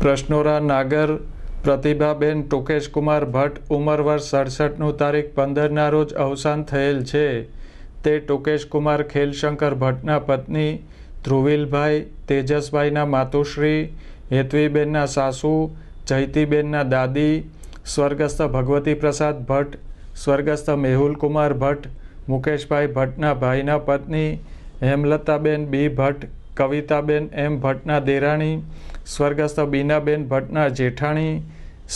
પ્રશ્નોરા નાગર પ્રતિભાબેન ટોકેશકુમાર ભટ્ટ ઉંમર વર્ષ 67નું તારીખ 15ના રોજ અવસાન થયેલ છે. તે ટોકેશકુમાર ખેલશંકર ભટ્ટના પત્ની, ધ્રુવીલભાઈ તેજસભાઈના માતુશ્રી, હેતવીબેનના સાસુ, જયતીબેનના દાદી, સ્વર્ગસ્થ ભગવતી પ્રસાદ ભટ્ટ, સ્વર્ગસ્થ મેહુલકુમાર ભટ્ટ, મુકેશભાઈ ભટ્ટના ભાઈના પત્ની, હેમલતાબેન બી ભટ્ટ, કવિતાબેન એમ ભટ્ટના દેરાણી, સ્વર્ગસ્થ બીનાબેન ભટ્ટના જેઠાણી,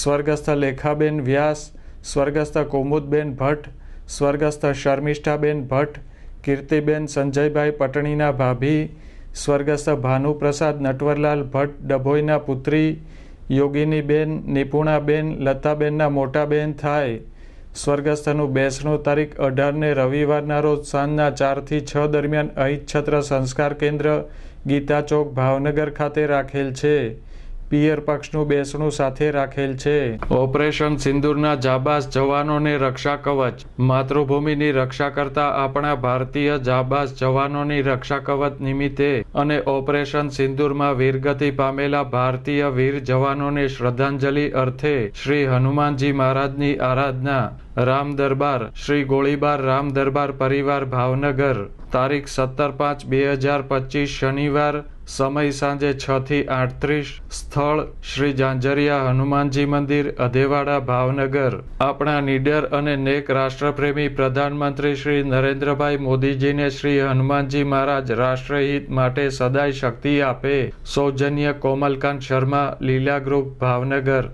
સ્વર્ગસ્થ લેખાબેન વ્યાસ, સ્વર્ગસ્થ કુમુદબેન ભટ્ટ, સ્વર્ગસ્થ શર્મિષ્ઠાબેન ભટ્ટ, કીર્તિબેન સંજયભાઈ પટણીના ભાભી, સ્વર્ગસ્થ ભાનુપ્રસાદ નટવરલાલ ભટ્ટ ડભોઈના પુત્રી, યોગિનીબેન નિપુણાબેન લતાબેનના મોટાબેન થાય. સ્વર્ગસ્થનું બેસણું તારીખ 18ને રવિવારના રોજ સાંજના 4 થી 6 દરમિયાન અહિચ્છત્ર સંસ્કાર કેન્દ્ર, ગીતા ચોક, ભાવનગર ખાતે રાખેલ છે. પિયર પક્ષનું બેસણું સાથે રાખેલ છે. ઓપરેશન સિંદૂરના જાબાઝ જવાનોને રક્ષા કવચ. માતૃભૂમિની રક્ષા કરતા આપણા ભારતીય જાબાઝ જવાનોની રક્ષા કવચ નિમિત્તે અને ઓપરેશન સિંદૂરમાં વીરગતિ પામેલા ભારતીય વીર જવાનોને શ્રદ્ધાંજલિ અર્થે શ્રી હનુમાનજી મહારાજની આરાધના, રામ દરબાર, શ્રી ગોળીબાર રામ દરબાર પરિવાર ભાવનગર, તારીખ 17/5/2025 શનિવાર, સમય સાંજે 6 થી 8:30, સ્થળ શ્રી જાંજરિયા હનુમાનજી મંદિર, અધેવાડા, ભાવનગર. આપણા નીડર અને નેક રાષ્ટ્રપ્રેમી પ્રધાનમંત્રી શ્રી નરેન્દ્રભાઈ મોદીજીને શ્રી હનુમાનજી મહારાજ રાષ્ટ્રહિત માટે સદાય શક્તિ આપે. સૌજન્ય કોમલકાંત શર્મા, લીલા ગ્રુપ, ભાવનગર.